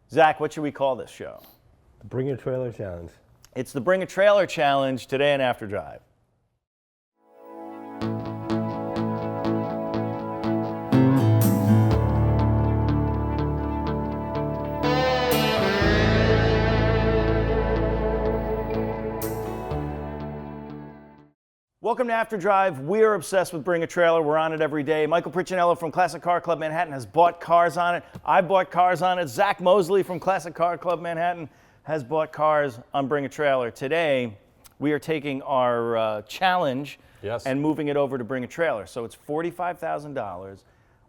Zach, what should we call this show? Bring Your Trailer Challenge. It's the Bring a Trailer Challenge today in After Drive. Welcome to After Drive. We are obsessed with Bring a Trailer. We're on it every day. Michael Piccinello from Classic Car Club Manhattan has bought cars on it. I bought cars on it. Zach Mosley from Classic Car Club Manhattan has bought cars on Bring a Trailer. Today, we are taking our challenge and moving it over to Bring a Trailer. So it's $45,000.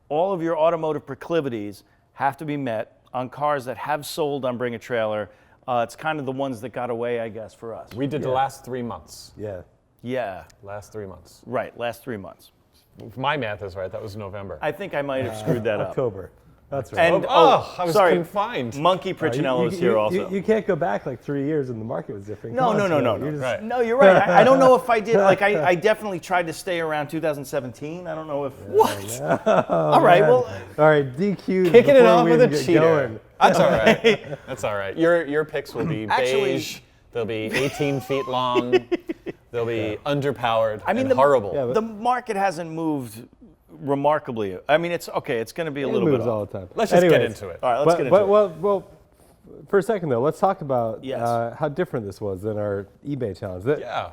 All of your automotive proclivities have to be met on cars that have sold on Bring a Trailer. It's kind of the ones that got away, I guess, for us. We did the last 3 months. Yeah. Last 3 months. Right, last 3 months. If my math is right, that was November. I think I might have screwed that up. October. That's right. And I was sorry, confined. Monkey Piccinello is here also. You can't go back like 3 years and the market was different. No. Right. No, you're right. I don't know if I did. Like, I definitely tried to stay around 2017. I don't know if. What? All right. Well. All right. DQ. Kicking it before off we with a even get cheater. going. That's all right. That's all right. Your picks will be Actually- beige. They'll be 18 feet long. They'll be underpowered and the, horrible. Yeah, the market hasn't moved remarkably. I mean, it's okay. It's going to be a It little bit moves all off. the time. Let's just get into it. All right, let's get into it. Well, for a second though, let's talk about Yes. how different this was than our eBay challenge. Yeah.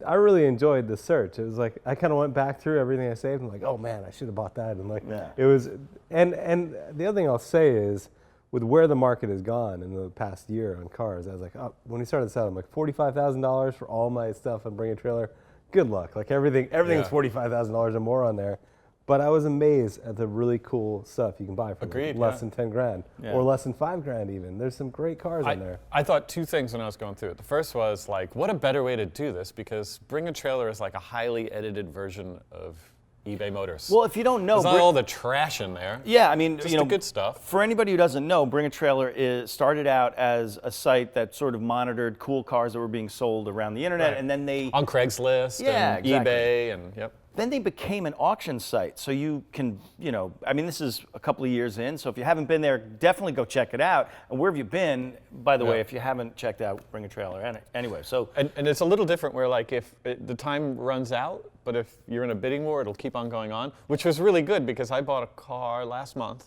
I really enjoyed the search. It was like I kind of went back through everything I saved and like, oh man, I should have bought that. And like, it was. And the other thing I'll say is, with where the market has gone in the past year on cars, I was like, oh, when we started this out, I'm like $45,000 for all my stuff and Bring a Trailer. Good luck. Like everything's $45,000 or more on there. But I was amazed at the really cool stuff you can buy for less than 10 grand or less than 5 grand even. There's some great cars in there. I thought two things when I was going through it. The first was like, what a better way to do this, because Bring a Trailer is like a highly edited version of eBay Motors. Well, if you don't know, there's not all the trash in there. Yeah, I mean, Just you know, the good stuff. For anybody who doesn't know, Bring a Trailer started out as a site that sort of monitored cool cars that were being sold around the internet, and then they on Craigslist and eBay and Then they became an auction site, so you can, you know, I mean, this is a couple of years in, so if you haven't been there, definitely go check it out. And where have you been, by the way, if you haven't checked out Bring a Trailer? Anyway, so. And it's a little different where, like, if the time runs out, but if you're in a bidding war, it'll keep on going on, which was really good because I bought a car last month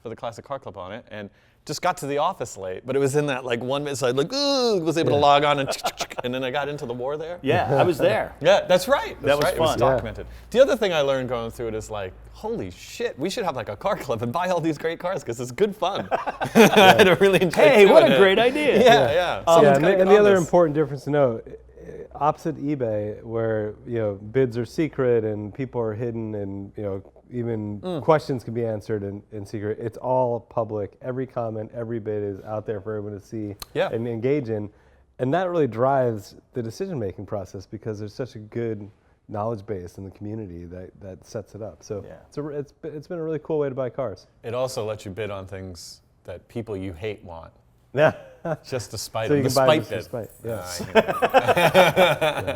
for the Classic Car Club on it, and just got to the office late, but it was in that like 1 minute, so I was able to log on and then I got into the war there. Yeah, I was there. Yeah, that's right. That was right. fun. It was documented. The other thing I learned going through it is like, holy shit, we should have like a car club and buy all these great cars because it's good fun. I really enjoy Hey, what a it. great idea. Yeah. And the other important difference to note, opposite eBay, where bids are secret and people are hidden and even questions can be answered in secret. It's all public. Every comment, every bid is out there for everyone to see and engage in. And that really drives the decision-making process because there's such a good knowledge base in the community that sets it up. So it's been a really cool way to buy cars. It also lets you bid on things that people you hate want. Just to spite so them. You the can buy spite bid. Spite.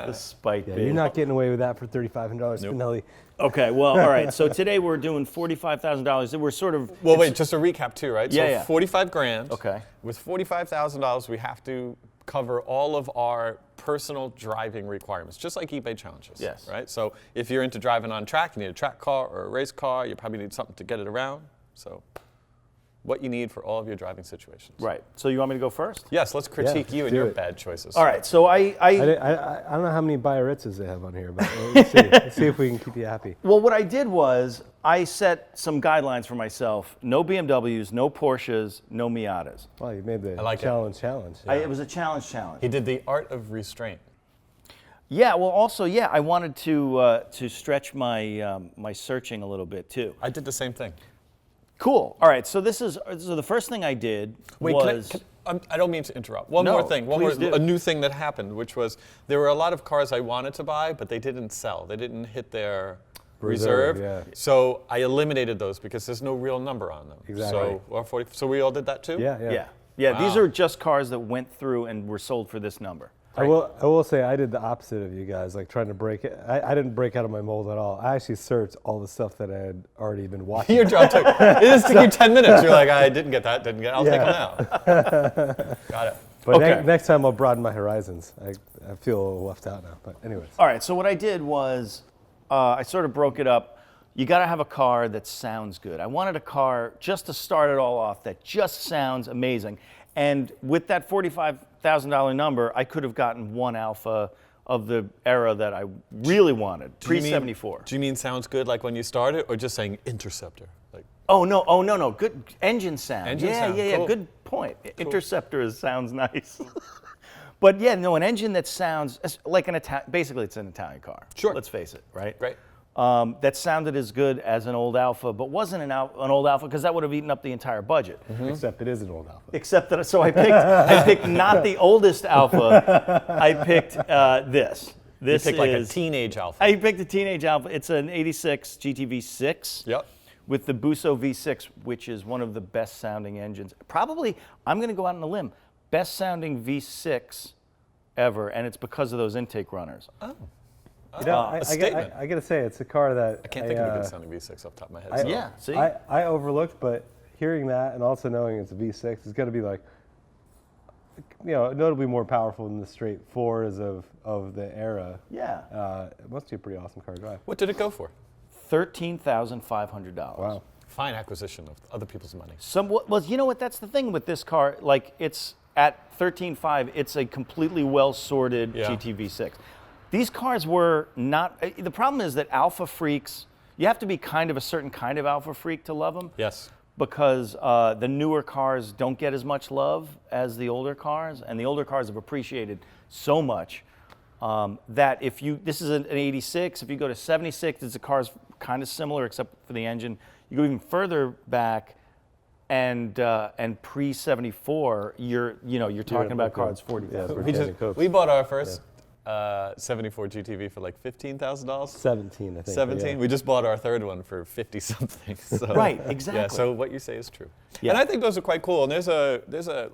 The spite bid. You're not getting away with that for $3,500 Spinelli. Okay, well, all right. So today we're doing $45,000. We're sort of. Well, wait, just a recap too, right? Yeah, so 45 grand. Okay. With $45,000, we have to cover all of our personal driving requirements, just like eBay challenges. Yes. Right? So if you're into driving on track, you need a track car or a race car, you probably need something to get it around. So what you need for all of your driving situations. Right. So you want me to go first? Yes, let's critique you and your bad choices. All right. So I don't know how many Biarritzes they have on here, but let's see if we can keep you happy. Well, what I did was I set some guidelines for myself. No BMWs, no Porsches, no Miatas. Well, you made the challenge. Yeah. It was a challenge. He did the art of restraint. Yeah, well, also, I wanted to stretch my my searching a little bit too. I did the same thing. Cool. All right. So the first thing I did was. I don't mean to interrupt. One more thing. Do. A new thing that happened, which was there were a lot of cars I wanted to buy, but they didn't sell. They didn't hit their reserve. Yeah. So I eliminated those because there's no real number on them. Exactly. So we all did that too? Yeah. Yeah. These are just cars that went through and were sold for this number. I will say I did the opposite of you guys, like trying to break it. I didn't break out of my mold at all. I actually searched all the stuff that I had already been watching. Your job took, it just took you 10 minutes. You're like, I didn't get that, I'll take them out. Got it. But next time I'll broaden my horizons. I feel a little left out now, but anyways. All right, so what I did was I sort of broke it up. You got to have a car that sounds good. I wanted a car just to start it all off that just sounds amazing. And with that $45,000 number, I could have gotten one Alpha of the era that I really wanted, pre-74. Do you mean sounds good like when you started, or just saying Interceptor? Like, Oh no, good engine sound. Engine sound, yeah, cool. good point. Interceptor sounds nice. But yeah, no, an engine that sounds like basically it's an Italian car. Sure. Let's face it, right? Right. That sounded as good as an old Alpha, but wasn't an old Alpha because that would have eaten up the entire budget. Except it is an old Alpha. Except that, so I picked not the oldest Alpha. I picked this. This you picked like a teenage Alpha. I picked a teenage Alpha. It's an '86 GT-V6. Yep. With the Busso V6, which is one of the best sounding engines. Probably, I'm going to go out on a limb, best sounding V6 ever, and it's because of those intake runners. Oh. You know, A statement. I gotta say, it's a car that I can't think of a good sounding V6 off the top of my head. Yeah, see? I overlooked, but hearing that and also knowing it's a V6 is gonna be like, notably more powerful than the straight fours of the era. Yeah. It must be a pretty awesome car to drive. What did it go for? $13,500. Wow. Fine acquisition of other people's money. Well, you know what? That's the thing with this car. Like, it's at $13,500, it's a completely well-sorted GT-V6. These cars were not. The problem is that Alpha freaks. You have to be kind of a certain kind of Alpha freak to love them. Yes. Because the newer cars don't get as much love as the older cars, and the older cars have appreciated so much that this is an '86. If you go to '76, the car's kind of similar except for the engine. You go even further back, and pre-'74, you're talking about cars 40. We bought our first 74 GTV for like $15,000. 17, I think. 17. Yeah. We just bought our third one for 50 something. So, Right, exactly. Yeah, so what you say is true. Yeah. And I think those are quite cool. And there's a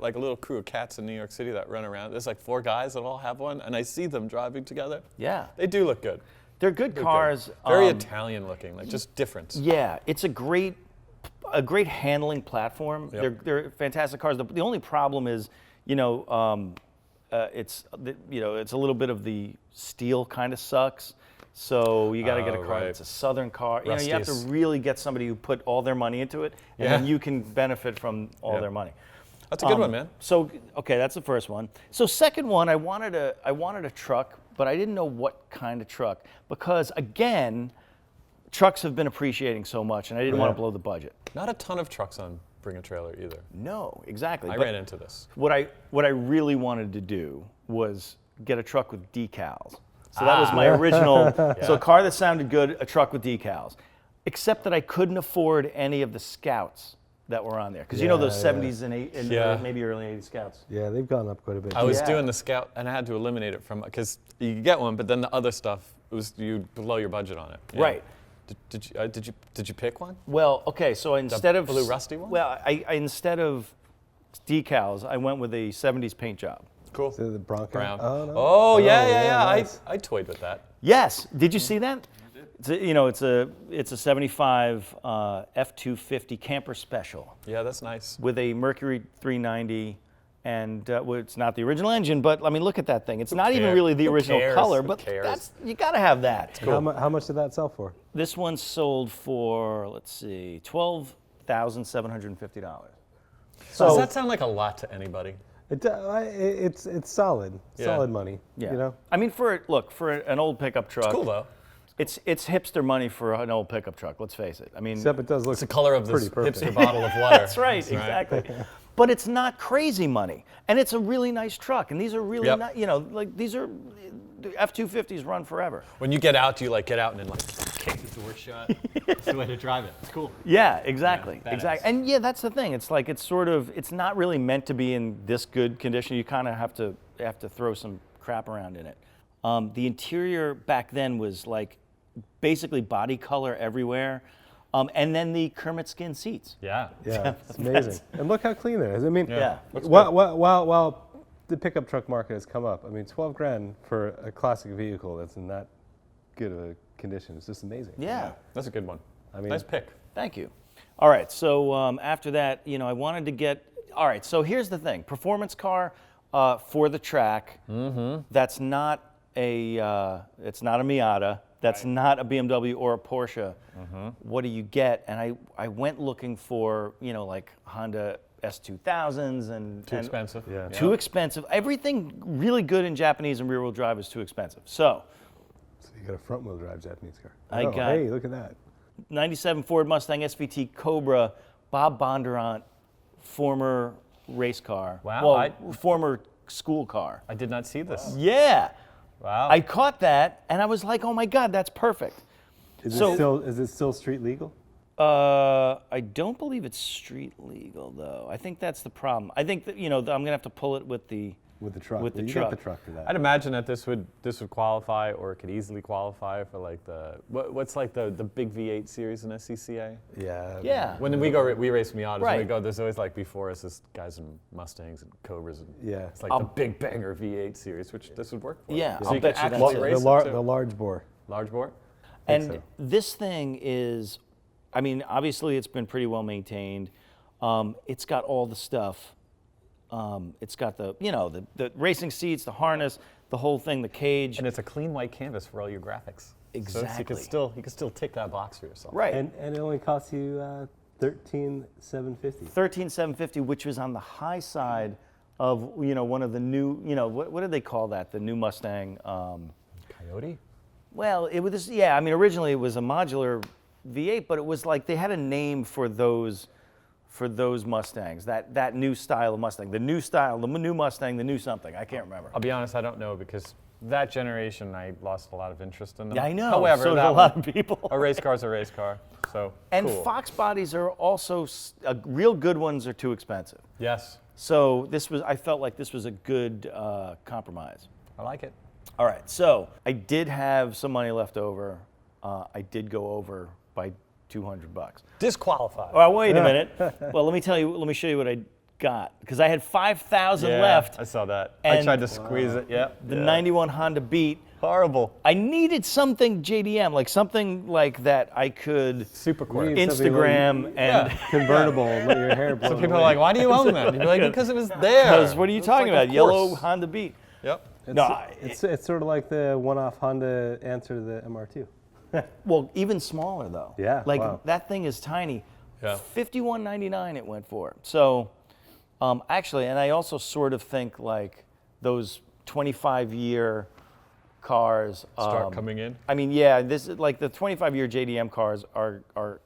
like a little crew of cats in New York City that run around. There's like 4 guys that all have one, and I see them driving together. Yeah. They do look good. They're good cars. Very Italian looking, like just different. Yeah, it's a great handling platform. Yep. They're fantastic cars. The only problem is, it's a little bit of the steel kind of sucks. So you got to get a car that's a Southern car. You have to really get somebody who put all their money into it, and then you can benefit from all their money. That's a good one, man. So okay, that's the first one. So second one, I wanted a truck, but I didn't know what kind of truck because again, trucks have been appreciating so much, and I didn't want to blow the budget. Not a ton of trucks on Bring a Trailer either. No, exactly. I ran into this. What I really wanted to do was get a truck with decals. So that was my original. So a car that sounded good, a truck with decals. Except that I couldn't afford any of the Scouts that were on there. Because those 70s and maybe early 80s Scouts. Yeah, they've gone up quite a bit. I was doing the Scout, and I had to eliminate it from, because you could get one, but then the other stuff, you blow your budget on it. Yeah. Right. Did you pick one? Well, okay, so instead of blue rusty one? Well, I instead of decals, I went with a 70s paint job. Cool. So the Bronco? Brown. Oh, no. Oh, yeah. Nice. I toyed with that. Yes. Did you see that? It's a 75 F250 camper special Yeah, that's nice. with a Mercury 390, and it's not the original engine, but I mean, look at that thing. It's not even really the original color, but you got to have that. Cool. How much did that sell for? This one sold for, let's see, $12,750. So Does that sound like a lot to anybody? It's solid, solid money. yeah. I mean, for an old pickup truck. It's cool though. It's hipster money for an old pickup truck. Let's face it. I mean, Except it does look It's the color of this pretty perfect. hipster bottle of water. that's right, exactly. But it's not crazy money, and it's a really nice truck. And these are really not, these are F250s run forever. When you get out, do you get out and then kick the door shut? That's the way to drive it. It's cool. Yeah, exactly, Yeah, exactly. And that's the thing. It's like it's not really meant to be in this good condition. You kind of have to throw some crap around in it. The interior back then was like basically body color everywhere. And then the Kermit skin seats. Yeah. Yeah, it's amazing. And look how clean it is. I mean, Yeah. while the pickup truck market has come up. I mean, 12 grand for a classic vehicle that's in that good of a condition is just amazing. Yeah. That's a good one. I mean, Nice pick. Thank you. All right, so after that, I wanted to get, all right, so here's the thing. Performance car for the track, that's not it's not a Miata, that's not a BMW or a Porsche. What do you get? And I went looking for, like Honda S2000s and Too expensive. Yeah. Too expensive. Everything really good in Japanese and rear-wheel drive is too expensive. So you got a front-wheel drive Japanese car. I got- Hey, look at that. 97 Ford Mustang SVT Cobra, Bob Bondurant, former race car. Wow, Well, former school car. I did not see this. Yeah. Wow. I caught that and I was like, oh my God, that's perfect. Is it still street legal? I don't believe it's street legal though. I think that's the problem. I think that, I'm gonna have to pull it with the truck. With the you truck. got the truck for that. I'd imagine that this would qualify, or it could easily qualify for like what's like the big V8 series in SCCA. Yeah. Yeah. When we race Miatas, Right. when we go, there's always like before us, there's guys in Mustangs and Cobras, and Yeah. it's like the big banger V8 series, which this would work for. Yeah, so I'll you bet can you that's actually it. race The, it too. the large bore. Large bore. And so. this thing is, I mean, obviously it's been pretty well maintained. It's got all the stuff. It's got the racing seats, the harness, the whole thing, the cage. And it's a clean white canvas for all your graphics. So Exactly. you can still tick that box for yourself. Right. And it only costs you $13,750. 13,750, which was on the high side of one of the new what did they call that? The new Mustang. Coyote. Well, it was I mean originally it was a modular V8, but it was like they had a name for those Mustangs. That new style of Mustang, the new style, the new Mustang, the new something. I can't remember. I'll be honest, I don't know, because that generation I lost a lot of interest in them. Yeah, I know. However, so did that a lot one- of people. a race car's a race car. So And cool. Fox bodies are also real good ones are too expensive. Yes, So I felt like this was a good compromise. I like it. All right, so I did have some money left over. I did go over by $200. Disqualified. Well, wait a minute. Well, let me show you what I got, because I had 5,000 Yeah, left. I saw that. I And- tried to squeeze it. Yep. The 91 Honda Beat. Horrible. I needed something JDM, like something like that I could Super quick. Need something Instagram and. Convertible, let your hair blow. So people are like, "Why do you own that?" And you're like, "Because it was there." Because what are you It's talking like, about? of Yellow course. Honda Beat. Yep. It's sort of like the one-off Honda answer to the MR2. Well, even smaller though. Yeah, Like wow. that thing is tiny. Yeah. $51.99 it went for. So, actually, and I also sort of think like those 25-year cars Start coming in. I mean, yeah, this is like the 25-year JDM cars are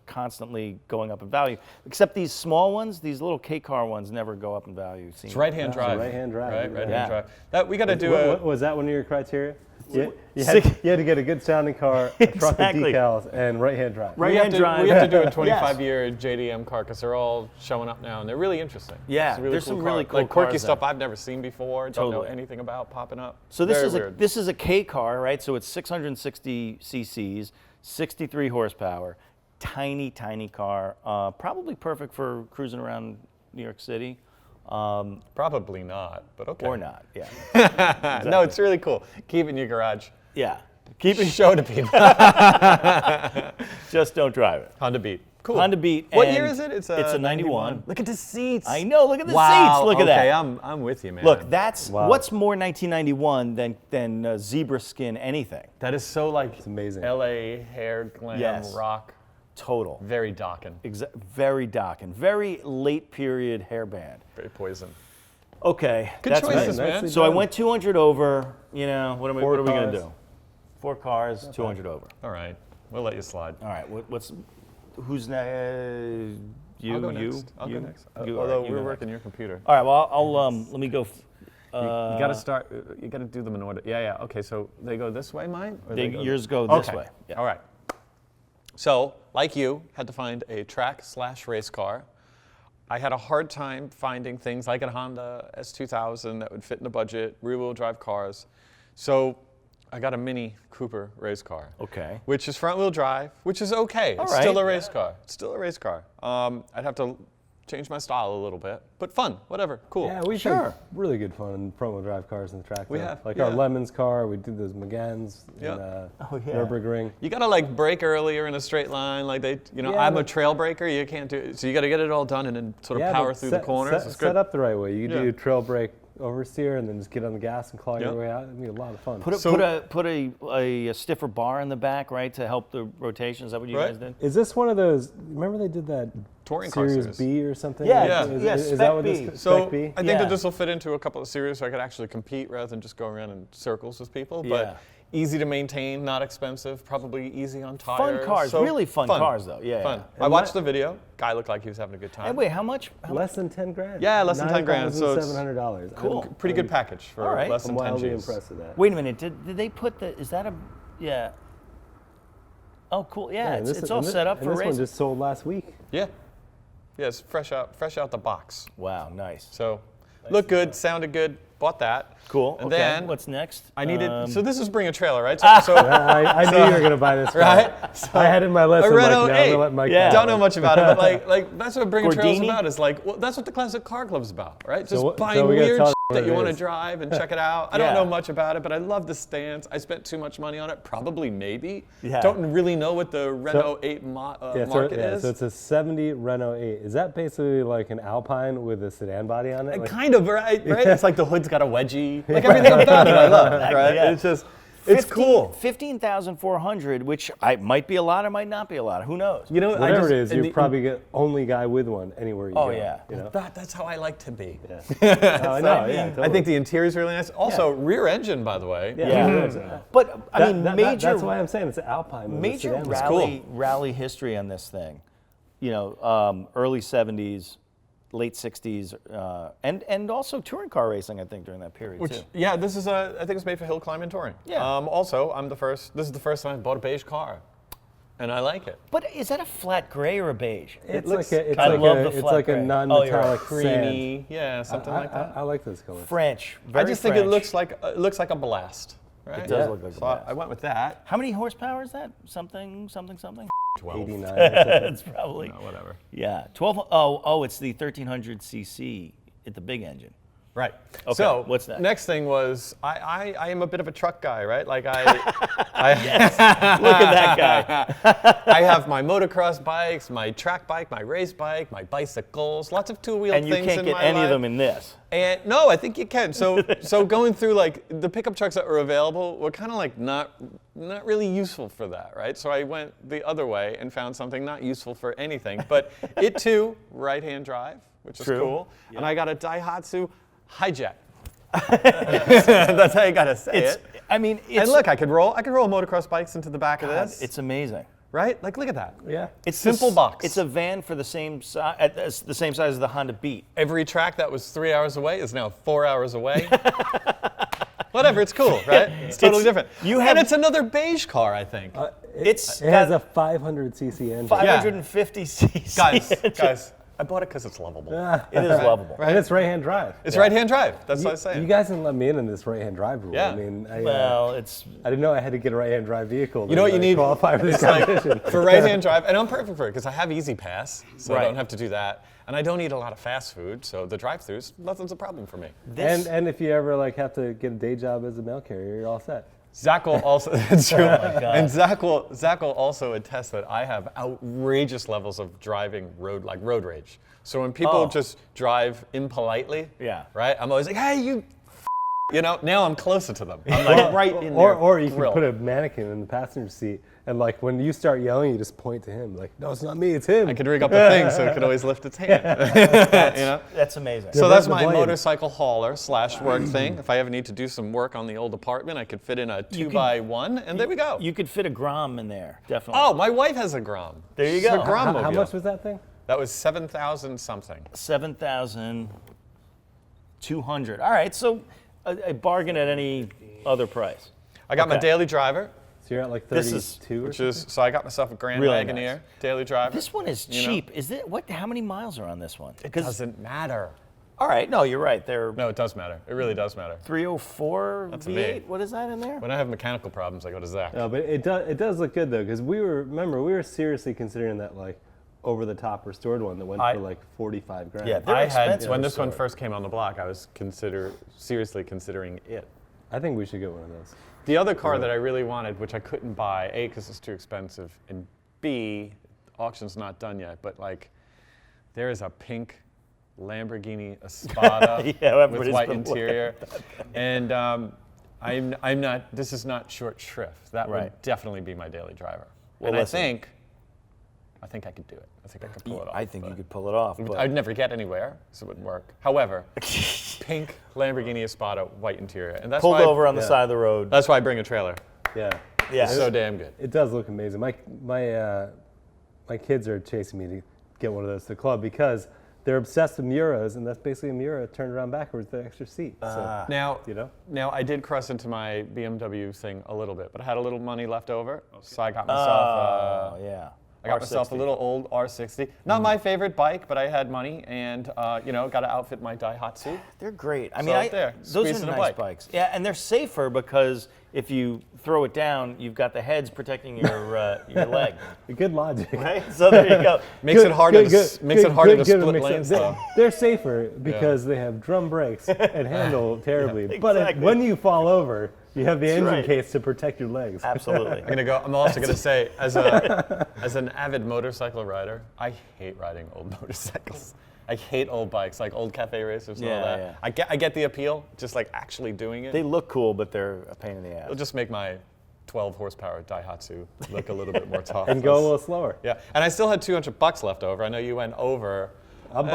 constantly going up in value. Except these small ones, these little K car ones, never go up in value. It's right-hand drive. right-hand drive, Right, yeah. right-hand Yeah. drive. That we got to do Was that one of your criteria? You Sick- had to get a good sounding car, a truck with Exactly. decals, and right-hand drive. Right. We have, Right-hand to, drive. we have to do a Yes. 25-year JDM car, because they're all showing up now, and they're really interesting. Yeah, It's a really there's cool some car. really cool like quirky cars stuff there. I've never seen before. Don't know Totally. anything about popping up. So this Very is weird. this is a K car, right? So it's 660 cc's, 63 horsepower, tiny car, probably perfect for cruising around New York City, Probably not, but okay. or not. Yeah, No, it's really cool. Keep it in your garage. yeah. Keep it. Show to people. Just don't drive it. Honda Beat. Cool. Honda Beat. What and year is it? It's a 91. Look at the seats. I know. Look at the Wow. seats. Look at okay, that. I'm with you, man. Look, that's Wow. what's more 1991 than zebra skin anything. that is so like It's amazing. LA hair glam Yes. rock. Total. Very Dockin. Very Dockin. Very late period hairband. Very Poison. Okay. Good that's choices, me. man. So I went 200 over. You know, what are we going to cars. do? 4 cars, 200 over. All right, we'll let you slide. All right. Who's next? You. I'll go you. next. I'll you, go next. you, all Although right, you we're go working your computer. next. All right. Well, I'll let me go. You got to start. You got to do them in order. Yeah. Okay. So they go this way, mine. Or Yours go this Okay. way. Yeah. All right. So, like you, had to find a track/race car. I had a hard time finding things like a Honda S2000 that would fit in the budget, rear-wheel drive cars. So I got a Mini Cooper race car. Okay. Which is front-wheel drive, which is okay. It's right. still a race car. It's still a race car. I'd have to changed my style a little bit. But fun, whatever, cool. Yeah, we've had really good fun in front-wheel drive cars in the track. We though. have, Like yeah. our Lemons car, we did those Megans in Nürburgring. You gotta like brake earlier in a straight line, like they, you know, Yeah, I'm a but- trail breaker, you can't do it. So you gotta get it all done and then sort of power but through the corners. It's good. Set up the right way. You Yeah. do trail brake oversteer and then just get on the gas and claw Yep. your way out. It'd be a lot of fun. Put a stiffer bar in the back, right, to help the rotation. Is that what you Right. guys did? Is this one of those, remember they did that Touring car Series series. B or something? Yeah, Yeah. Is Spec that what B. this So Spec B? I think Yeah. that this will fit into a couple of series so I could actually compete rather than just go around in circles with people. Yeah. But easy to maintain, not expensive, probably easy on tires. Fun cars, So really fun cars, though. Yeah, Fun. yeah. I watched the video. Guy looked like he was having a good time. And wait, how much? Less than 10 grand. Yeah, less than 10 grand, so it's $700. Cool. Pretty good package for All right. less I'm than 10 wildly G's. impressed with that. Wait a minute. Did they put the? Is that a? Yeah. Oh, cool. Yeah, and it's all set up and for this one racing. just sold last week. Yeah. Yeah, it's fresh out the box. Wow, nice. So looked good, sounded good, bought that. Cool. And okay. then What's next? I needed, Um, so this is Bring a Trailer, right? So I knew you were going to buy this car. right? I had it in my list. A I'm like, Renault no, I'm 8. gonna let Mike Yeah. have Don't it. know much about it, but like that's what Bring a Trailer's Gordini? about. Is like, well, that's what the Classic Car Club's about, right? Just what- buying so we gotta weird tell shit them what that you it want to is. drive and check it out. I Yeah. don't know much about it, but I love the stance. I spent too much money on it, probably, maybe. Yeah. Don't really know what the Renault 8 market is. So it's a 70 Renault 8. Is that basically like an Alpine with a sedan body on it? Like, Kind of, right? It's like the hood's got a wedgie. Like everything about it, I love, right? yeah. It's just, it's cool. 15,400, which might be a lot or might not be a lot. Who knows? You know, whatever it is, and you're the- probably the only guy with one anywhere you Oh, go. yeah. You know? That's how I like to be. Oh, I know, I mean, yeah, I totally. think the interior's really nice. Also, rear engine, by the way. Yeah. But I mean, that's why I'm saying it's an Alpine. With a major sedan. rally history on this thing. You know, early 70s, late 60s, and also touring car racing, I think, during that period too. Yeah, this is I think it's made for hill climbing and touring. Yeah. Also, this is the first time I bought a beige car, and I like it. But is that a flat gray or a beige? It's looks- like a, it's I like love a, the it's flat like gray. a Oh, you're non-metallic right. Creamy, yeah, something like that. I like those colors. French. I Very just think it French. looks like a blast. Right? It does Yeah. look like a So blast. I went with that. How many horsepower is that? Something. 12. 89. It's probably. No, whatever. Yeah. 12. Oh, it's the 1300 cc at the big engine. Right. Okay, So what's next? Next thing was I am a bit of a truck guy, right? Like I Look at that guy. I have my motocross bikes, my track bike, my race bike, my bicycles, lots of two-wheel And things you can't in get my any life. of them in this. And no, I think you can. So going through like the pickup trucks that were available were kind of like not really useful for that, right? So I went the other way and found something not useful for anything, but it too right-hand drive, which is True. cool. Yeah. And I got a Daihatsu Hijet. That's how you gotta say it. I mean, it's, And look, I could roll motocross bikes into the back of God, this. it's amazing. Right? Like, look at that. Yeah. It's Simple box. It's a van for the same size, the same size as the Honda Beat. Every track that was 3 hours away is now 4 hours away. Whatever, it's cool, right? It's totally different. And it's another beige car, I think. It has a 500cc engine. 550 cc. Guys, I bought it because it's lovable. It is lovable. And it's right-hand drive. It's right-hand drive. That's what I was saying. You guys didn't let me in this right-hand drive rule. Yeah. I mean, Well, it's I didn't know I had to get a right-hand drive vehicle. You know what you need? Qualify for this It's like, competition. for right-hand drive, and I'm perfect for it because I have Easy Pass, so I Right. don't have to do that. And I don't eat a lot of fast food, so the drive-thrus, nothing's a problem for me. this. And if you ever like have to get a day job as a mail carrier, you're all set. Zach will also, that's true. God. And Zach will also attest that I have outrageous levels of driving road rage. So when people just drive impolitely, Yeah. right? I'm always like, hey, you know, now I'm closer to them. I'm like right in there. Or you grill. can put a mannequin in the passenger seat, and like when you start yelling, you just point to him. Like, no, it's not me, it's him. I could rig up a thing so it could always lift its hand. You know? That's amazing. So that's the my blame. motorcycle hauler / work thing. If I ever need to do some work on the old apartment, I could fit in a 2x1, and there we go. You could fit a Grom in there, definitely. Oh, my wife has a Grom. There you It's go. a Grom How mobile. much was that thing? That was 7,000 something. 7,200. All right, so a bargain at any other price. I got my Okay. daily driver, So you're at like This 32 is- or which is so I got myself a Grand Really Wagoneer nice. daily driver. This one is You know? cheap. Is it what? How many miles are on this one? It doesn't matter. All right, no, you're right. They're No, it does matter. It really does matter. 304 That's V8. me. What is that in there? When I have mechanical problems, I go to Zach. No, but it does look good though, because we were seriously considering that like over-the-top restored one that went for like 45 grand. Yeah, they're I expensive. had when this one first came on the block, I was seriously considering it. I think we should get one of those. The other car that I really wanted, which I couldn't buy, A, because it's too expensive, and B, auction's not done yet, but like, there is a pink Lamborghini Espada Yeah, with everybody's white been interior, and I'm not. This is not short shrift. That would definitely be my daily driver. Well, and listen. I think I could do it. I think I could pull it off. I think you could pull it off. But I'd never get anywhere, so it wouldn't work. However, pink Lamborghini Espada, white interior, and that's pulled why over on the side of the road. That's why I bring a trailer. Yeah. Yeah. It's so damn good. It does look amazing. My kids are chasing me to get one of those to the club because they're obsessed with Muras, and that's basically a Mura turned around backwards with the extra seat. So, Now I did cross into my BMW thing a little bit, but I had a little money left over, so I got myself. I got myself a little old R60. Not my favorite bike, but I had money and got to outfit my Daihatsu. They're great. I So mean, out there, those squeezing are a nice bike. bikes. Yeah, and they're safer because if you throw it down, you've got the heads protecting your leg. good logic. Right? So there you go. Makes it harder to split lanes though. They're safer because they have drum brakes and handle terribly. Yeah, But exactly. when you fall over, you have the engine right. case to protect your legs. Absolutely. I'm also gonna say, as an avid motorcycle rider, I hate riding old motorcycles. I hate old bikes, like old cafe racers and all that. Yeah. I get the appeal, just like actually doing it. They look cool, but they're a pain in the ass. It'll just make my 12 horsepower Daihatsu look a little bit more tough. And go a little slower. Yeah, and I still had $200 left over. I know you went over. I'm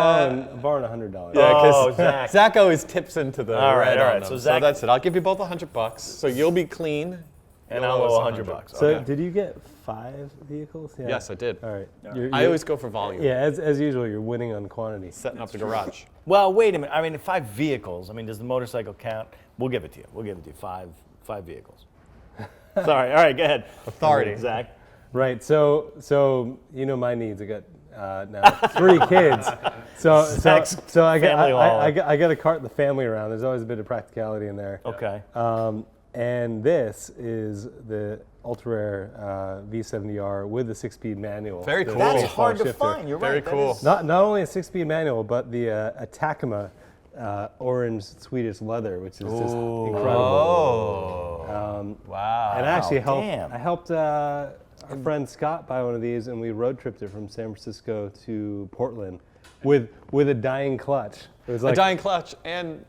borrowing $100. Yeah, Oh, because Zach always tips into the All right, red all on right. them. So So Zach- that's it. I'll give you both $100, so you'll be clean. And you'll I'll owe owe us $100. So Okay. did you get 5 vehicles? Yeah. Yes, I did. All right. I always go for volume. Yeah, as usual, you're winning on quantity. Setting up the garage. Well, wait a minute. I mean, 5 vehicles. I mean, does the motorcycle count? We'll give it to you. We'll give it to you. Five vehicles. Sorry. All right, go ahead. Authority. Zach. Right. So you know my needs. I got now 3 kids. So I family hauler. I got to cart the family around. There's always a bit of practicality in there. Okay. And this is the ultra rare V70R with the 6-speed manual. Very The cool. That's full hard to shifter. find. You're Very right. That cool. is- Not only a 6-speed manual, but the Atacama orange Swedish leather, which is just incredible. Wow. And I actually damn. helped our friend Scott buy one of these, and we road tripped it from San Francisco to Portland with a dying clutch. It was A like dying clutch and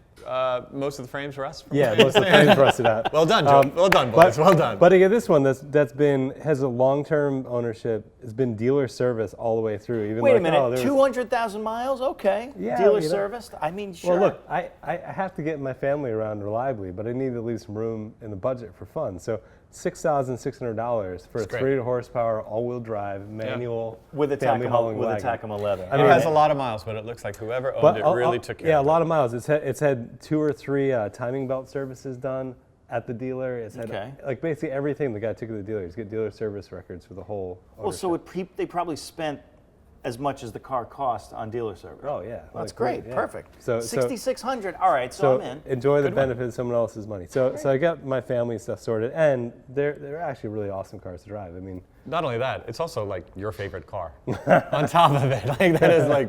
most of the frames rust. From most of the frames rusted out. Well done, Joe. Well done, boys. Well done. But again, this one has a long-term ownership. It's been dealer service all the way through. Even Wait like, a minute. oh, there was- 200,000 miles? Okay. Yeah, Dealer you know. serviced? I mean, sure. Well, look, I have to get my family around reliably, but I need to leave some room in the budget for fun. So $6,600 for a great. 3 horsepower, all-wheel drive, manual, with a family hauling wagon. Tacoma leather. I It mean, has a lot of miles, but it looks like whoever owned it really took care yeah, a of it. lot of miles. It's had 2 or 3 timing belt services done at the dealer. It's had like basically everything the guy took to the dealer. He's got dealer service records for the whole. Well, so they probably spent as much as the car cost on dealer service. Oh yeah, That's like, great. yeah. Perfect. So 6,600. All right, so I'm in. enjoy the benefit of someone else's money. So I got my family stuff sorted, and they're actually really awesome cars to drive. I mean, Not only that, it's also like your favorite car. On top of it,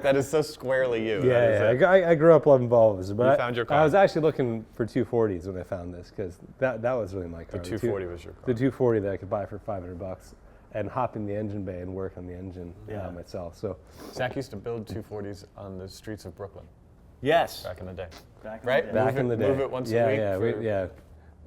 that is so squarely you. That is it. I grew up loving Volvos, but You found your car. I was actually looking for 240s when I found this because that was really my car. The 240 was your car. The 240 that I could buy for $500 and hop in the engine bay and work on the engine myself. So Zach used to build 240s on the streets of Brooklyn Yes. back in the day. Back in Right? the day. back in the day, Move it once a week.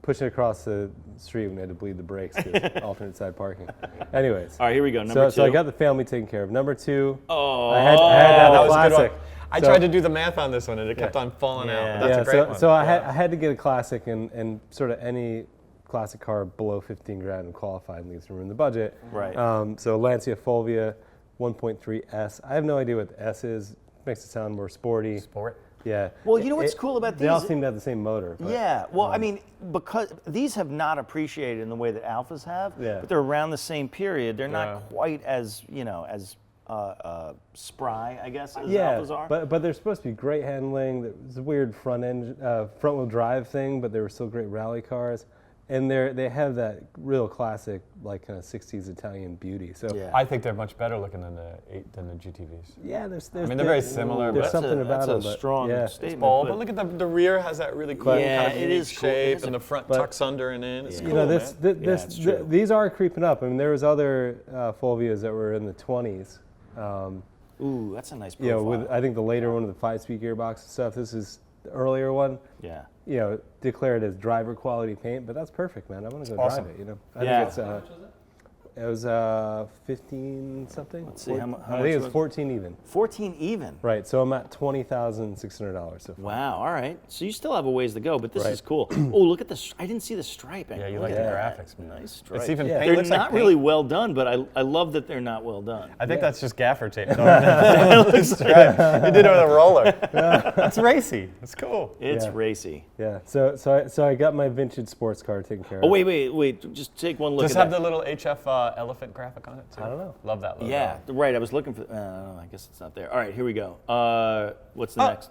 pushing across the street when I had to bleed the brakes because alternate side parking. Anyways, All right, here we go. Number 2. so I got the family taken care of. Number 2, Oh. I had to have That a was a good classic. one. I So- tried to do the math on this one and it kept on falling out. But that's a great one. So I had to get a classic, and sort of any classic car below 15 grand and qualified and leaves some room in the budget. Right. So Lancia Fulvia 1.3 S. I have no idea what the S is. Makes it sound more sporty. Sport. Yeah. Well, you know what's cool about They all these? seem to have the same motor. But, Yeah, well, I mean, because these have not appreciated in the way that Alphas have, but they're around the same period. They're not quite as, as spry, I guess, as Alphas are. but they're supposed to be great handling. There's a weird front wheel drive thing, but they were still great rally cars. and they have that real classic like kind of 60s Italian beauty. So Yeah. I think they're much better looking than the GTVs. yeah, there's I mean, they're very similar, There's but something about them. That's a but strong yeah. statement. ball. But look at the rear has that really cool Yeah, kind of it unique is cool. It shape, is and the front but- tucks under and in. It's Yeah. cool, You know, man. it's true. these are creeping up. I mean, there was other Fulvias that were in the 20s. Ooh, that's a nice You profile. know, with I think the later one with the 5-speed gearbox and stuff. This is the earlier one. yeah. You know, declared as driver quality paint, but that's perfect, man. I want to go awesome. drive it. You know, I Yeah. think it's. It was 15 something. Let's see, how mu- how I think much it's was- 14 even. 14 even. Right, so I'm at $20,600 so far. Wow. All right. So you still have a ways to go, but this Right. is cool. Oh, look at this! I didn't see the striping. Yeah, you Look like at the that. graphics, man. Nice stripe. It's even Yeah. paint. They're looks not like paint. really well done, but I love that they're not well done. I think that's just gaffer tape. You did it with a roller. That's racy. It's cool. It's Yeah. racy. Yeah, so I got my vintage sports car taken care of. Oh wait! Just take one look Does it at have that. the little HF elephant graphic on it too? I don't know. Love that logo. Yeah, right. I was looking for. I guess it's not there. All right, here we go. What's the next?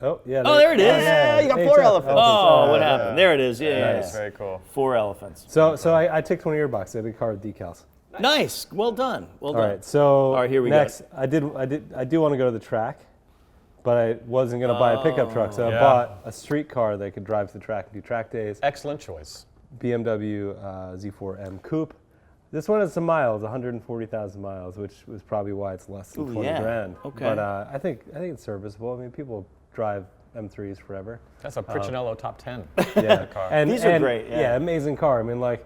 Oh, yeah. Oh, there it is. Yeah, you got 4 elephants. Oh, what happened? There it is. Yeah, Nice. yeah. Very cool. 4 elephants. So I took 20 earbucks. I did car with decals. Nice. Well done. Well All done. right, so All right, here we go. next, I do want to go to the track, but I wasn't going to buy a pickup truck, so I Yeah. bought a street car that I could drive to the track and do track days. Excellent choice. BMW Z4 M Coupe. This one has some miles, 140,000 miles, which was probably why it's less than Ooh, 20 yeah. grand. Okay. But I think it's serviceable. I mean, people drive M3s forever. That's a Piccinello top 10 Yeah, car. and These are and, great, yeah. amazing car. I mean, like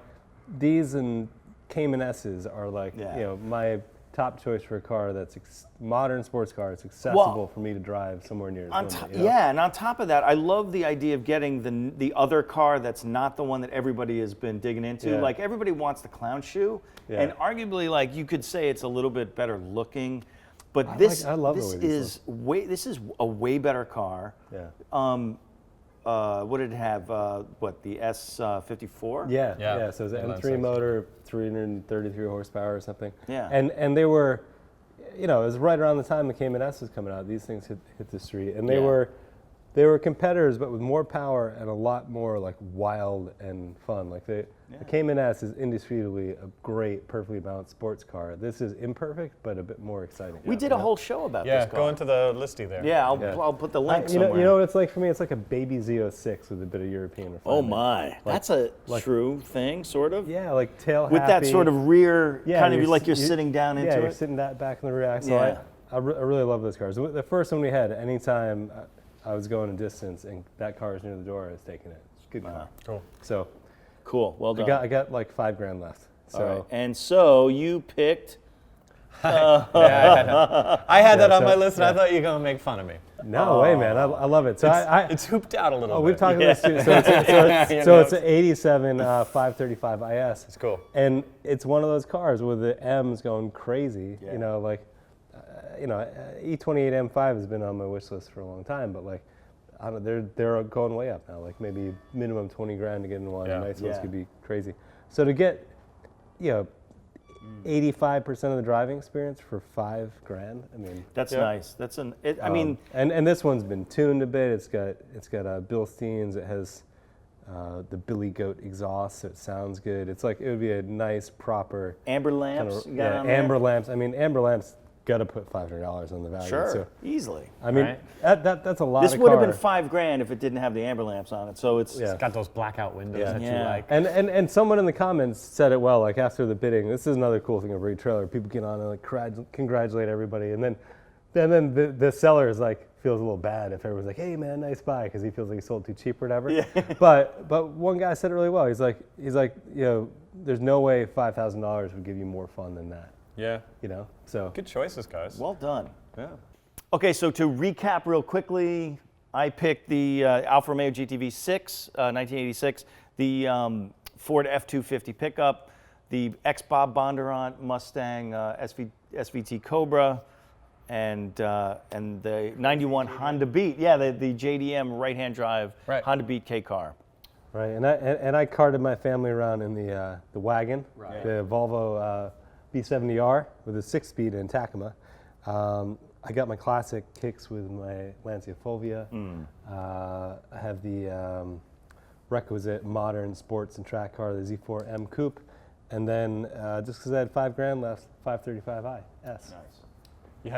these and Cayman S's are like Yeah. you know my top choice for a car that's modern sports car. It's accessible Well, for me to drive somewhere near. On his top, limit, you know? yeah, and on top of that, I love the idea of getting the other car that's not the one that everybody has been digging into. Yeah. Like everybody wants the clown shoe, Yeah. and arguably, like you could say it's a little bit better looking, but I this love the this way these is way this is a way better car. Yeah. What did it have? What the S54? Yeah, Yeah. yeah. So it's an Inline M3 six. motor, 333 horsepower or something. Yeah. And they were, you know, it was right around the time the Cayman S was coming out. These things hit the street, and they Yeah. were competitors, but with more power and a lot more like wild and fun. Like the Cayman S is indisputably a great, perfectly balanced sports car. This is imperfect, but a bit more exciting. We did a whole show about Yeah, this car. go into the listy there. Yeah, Yeah. I'll put the link You know, somewhere. you know what it's like for me? It's like a baby Z06 with a bit of European Oh refinement. my, that's a true thing, sort of. Yeah, like tail With that happy. sort of rear, kind of you're like s- you're you- sitting down into yeah, you're it. sitting back in the rear axle. Yeah. I really love those cars. The first one we had, anytime I was going a distance and that car was near the door, I was taking it. It's a good car. Cool. So Cool, well done. I got like $5 grand left. So All right. And so you picked. Yeah, I had that on so- my list, and I yeah. thought you were going to make fun of me. no way, man. I love it. So It's hooped out a little bit. we've talked about this too. So it's an 87 535 IS. It's cool. And it's one of those cars where the M's going crazy. Yeah. You know, like, E28 M5 has been on my wish list for a long time, but like, I don't know, they're going way up now. Like maybe minimum 20 grand to get in one. Yeah. Nice ones Yeah. could be crazy. So to get, 85% of the driving experience for $5 grand. I mean, That's Yeah. nice. I mean, and this one's been tuned a bit. It's got Bilsteins. It has the Billy Goat exhaust, so it sounds good. It's like it would be a nice proper amber lamps. kinda- you got on there? amber lamps. I mean, amber lamps got to put $500 on the value. Sure, So, easily. I mean, Right. that's a lot. This of would have car. been $5 grand if it didn't have the amber lamps on it. So it's Yeah. It's got those blackout windows Yeah. that you Yeah. like. And someone in the comments said it well. Like after the bidding, this is another cool thing of Rig Trailer. People get on and like congratulate everybody, and then the seller is like feels a little bad if everyone's like, "Hey man, nice buy," because he feels like he sold too cheap or whatever. Yeah. But one guy said it really well. He's like, there's no way $5,000 would give you more fun than that. Yeah. So Good choices, guys. well done. Yeah. Okay, so to recap real quickly, I picked the Alfa Romeo GTV 6, 1986, the Ford F-250 pickup, the ex-Bob Bondurant Mustang SVT Cobra, and the 91 Honda Beat. Yeah, the JDM right-hand drive Right. Honda Beat K car. right, and I carted my family around in the wagon, the Volvo B70R with a 6-speed in Tacoma. I got my classic kicks with my Lancia Fulvia. I have the requisite modern sports and track car, the Z4 M Coupe. And then just because I had $5,000 left, 535i S. Nice. You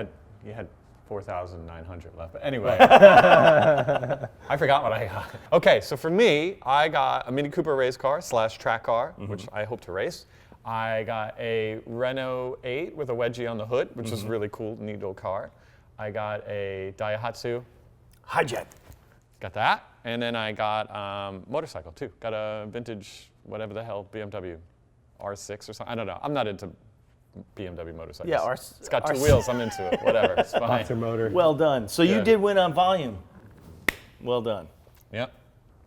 had 4,900 left. But anyway, I forgot what I got. Okay, so for me, I got a Mini Cooper race car / track car, which I hope to race. I got a Renault 8 with a wedgie on the hood, which is really cool, neat little car. I got a Daihatsu Hijet. Got that. And then I got motorcycle too. Got a vintage, whatever the hell, BMW R6 or something. I don't know. I'm not into BMW motorcycles. Yeah, it's got two wheels. I'm into it. Whatever. It's fine. Boxer motor. Well done. So you Good. did win on volume. Well done. Yep.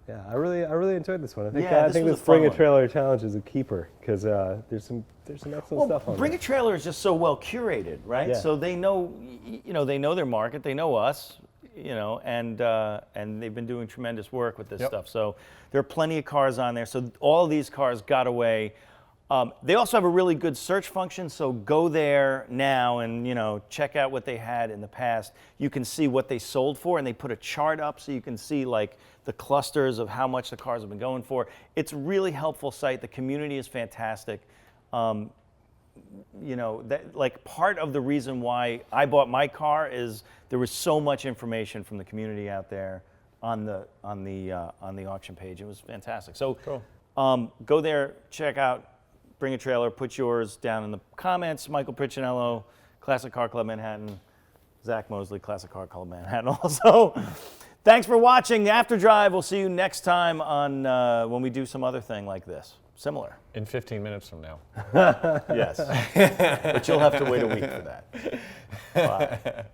Yeah, I really enjoyed this one. I think Yeah, I this think was this a fun Bring a one. Trailer challenge is a keeper because there's some excellent stuff on Bring there. a Trailer is just so well curated, right? Yeah. So they know, they know their market, they know us, and they've been doing tremendous work with this Yep. stuff. So there are plenty of cars on there. So all of these cars got away. They also have a really good search function. So go there now and check out what they had in the past. You can see what they sold for, and they put a chart up so you can see like the clusters of how much the cars have been going for. It's a really helpful site. The community is fantastic. That like part of the reason why I bought my car is there was so much information from the community out there on the auction page. It was fantastic. So Cool. go there, check out Bring a Trailer, put yours down in the comments. Michael Piccinello, Classic Car Club Manhattan. Zach Mosley, Classic Car Club Manhattan also. Thanks for watching the After Drive. We'll see you next time on when we do some other thing like this. Similar. In 15 minutes from now. Yes. But you'll have to wait a week for that. Bye.